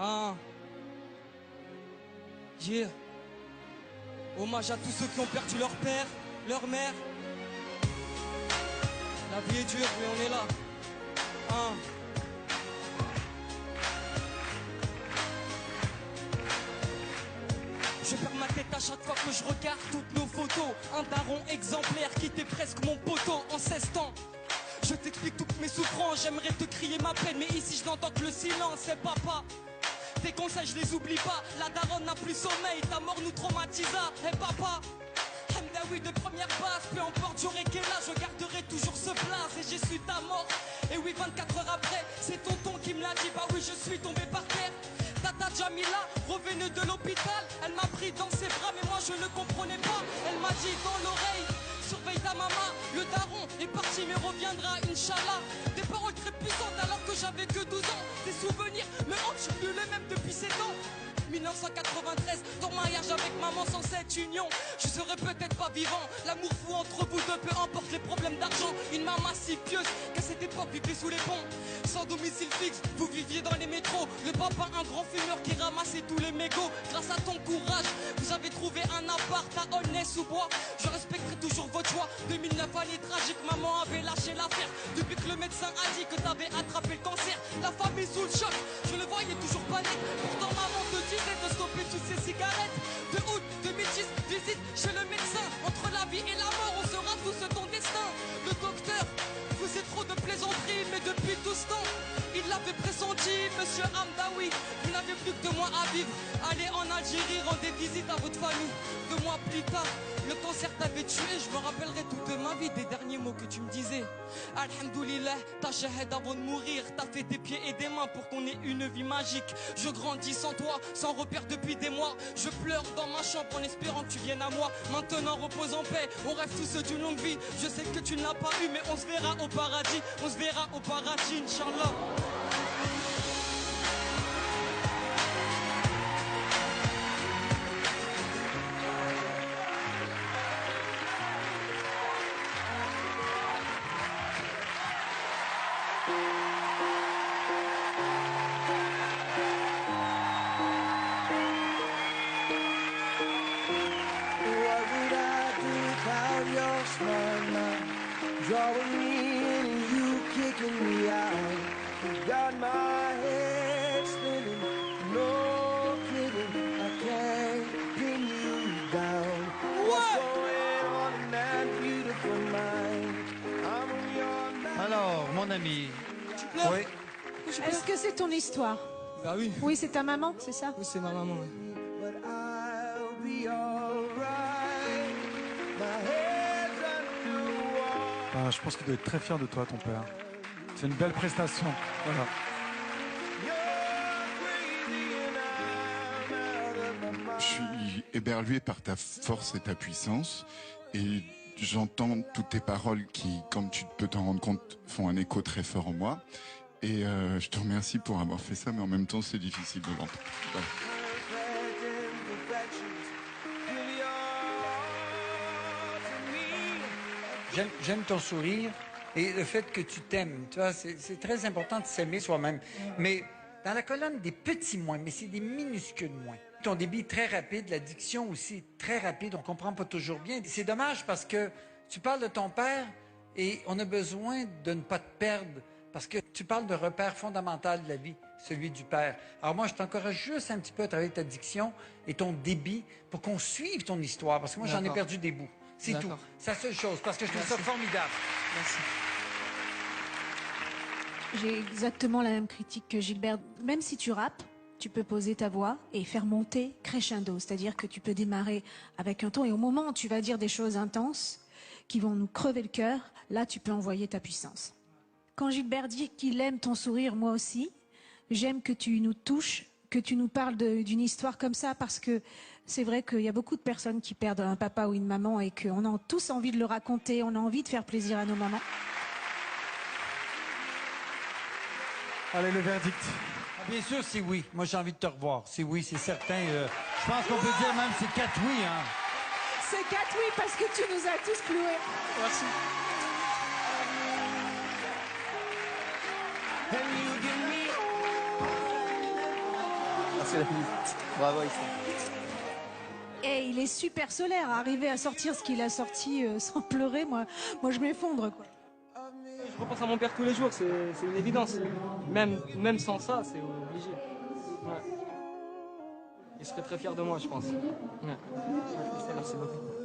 Ah. Yeah. Hommage à tous ceux qui ont perdu leur père, leur mère. La vie est dure, mais on est là. Ah. Je perds ma tête à chaque fois que je regarde toutes nos photos. Un daron exemplaire qui était presque mon poteau en 16 ans. Je t'explique toutes mes souffrances, j'aimerais te crier ma peine, mais ici je n'entends que le silence. C'est papa, tes conseils je les oublie pas. La daronne n'a plus sommeil, ta mort nous traumatisa. Et papa, oui de première base, peu importe j'aurai quel âge, je garderai toujours ce blaze. Et j'ai su ta mort, et oui 24 heures après, c'est tonton qui me l'a dit. Bah oui je suis tombé par terre. Tata Jamila, revenue de l'hôpital, elle m'a pris dans ses bras, mais moi je ne comprenais pas. Elle m'a dit dans l'oreille, surveille ta maman, le daron est parti mais reviendra, Inch'Allah. Des paroles très puissantes alors que j'avais que 12 ans. Des souvenirs me hantent, je suis plus le même depuis 7 ans. 1993, ton mariage avec maman sans cette union, je serais peut-être pas vivant. L'amour fou entre vous deux, peu importe les problèmes d'argent. Une maman si pieuse qu'à cette époque vivait sous les ponts. Sans domicile fixe, vous viviez dans les métros. Le papa un grand fumeur qui ramassait tous les mégots. Grâce à ton courage, vous avez trouvé un appart à Aulnay-sous-Bois. Je respecterai toujours votre choix. 2009 année tragique, maman avait lâché l'affaire. Depuis que le médecin a dit que t'avais attrapé le cancer, la famille sous le choc, je le voyais toujours panique. Pourtant maman te disait de stopper toutes ces cigarettes. De août 2010, visite chez le médecin. Entre la vie et la mort, on sera tous ton destin. Le docteur faisait trop de plaisanteries, mais depuis tout ce temps, il l'avait pressenti. Monsieur Hamdaoui, vous n'avez plus que 2 mois à vivre. Allez en Algérie, rendez visite à votre famille. 2 mois plus tard, le cancer t'avait tué. Je me rappellerai toute ma vie des derniers mots que tu me disais. Alhamdoulilah, t'as shahid avant de mourir. T'as fait des pieds et des mains pour qu'on ait une vie magique. Je grandis sans toi, sans repère depuis des mois. Je pleure dans ma chambre en espérant que tu viennes à moi. Maintenant repose en paix, on rêve tous d'une longue vie. Je sais que tu ne l'as pas eu, mais on se verra au paradis. On se verra au paradis, Inch'Allah. Drawing me in and you kicking me out. You got my head spinning, no kidding, I can't pin you down. What's going on in that beautiful mind? I'm on your mind. Alors, mon ami. Tu pleures? Oui. Est-ce que c'est ton histoire? Bah oui. Oui, c'est ta maman, c'est ça? Oui, c'est ma maman. Oui. But I'll be alright. My head's underwater. Je pense qu'il doit être très fier de toi, ton père. C'est une belle prestation. Voilà. Je suis éberlué par ta force et ta puissance. Et j'entends toutes tes paroles qui, comme tu peux t'en rendre compte, font un écho très fort en moi. Et je te remercie pour avoir fait ça, mais en même temps, c'est difficile de l'entendre. Voilà. J'aime ton sourire et le fait que tu t'aimes. Tu vois, c'est très important de s'aimer soi-même. Mais dans la colonne des petits moins, mais c'est des minuscules moins. Ton débit est très rapide, la diction aussi est très rapide, on comprend pas toujours bien. C'est dommage parce que tu parles de ton père et on a besoin de ne pas te perdre parce que tu parles de repère fondamental de la vie, celui du père. Alors moi, je t'encourage juste un petit peu à travailler ta diction et ton débit pour qu'on suive ton histoire parce que moi, j'en ai perdu des bouts. C'est tout. C'est la seule chose, parce que je trouve ça formidable. Merci. J'ai exactement la même critique que Gilbert. Même si tu rappes, tu peux poser ta voix et faire monter crescendo. C'est-à-dire que tu peux démarrer avec un ton et au moment où tu vas dire des choses intenses qui vont nous crever le cœur, là, tu peux envoyer ta puissance. Quand Gilbert dit qu'il aime ton sourire, moi aussi, j'aime que tu nous touches, que tu nous parles d'une histoire comme ça parce que c'est vrai qu'il y a beaucoup de personnes qui perdent un papa ou une maman et qu'on a tous envie de le raconter, on a envie de faire plaisir à nos mamans. Allez, le verdict. Bien sûr, c'est oui. Moi, j'ai envie de te revoir. C'est oui, c'est certain. Je pense qu'on peut dire même c'est 4 oui. Hein. C'est 4 oui parce que tu nous as tous cloués. Merci. Merci la vie. Bravo Issa. Et il est super solaire, arriver à sortir ce qu'il a sorti sans pleurer, moi je m'effondre quoi. Je repense à mon père tous les jours, c'est une évidence. Même sans ça, c'est obligé. Ouais. Il serait très fier de moi, je pense. Ouais. Merci beaucoup.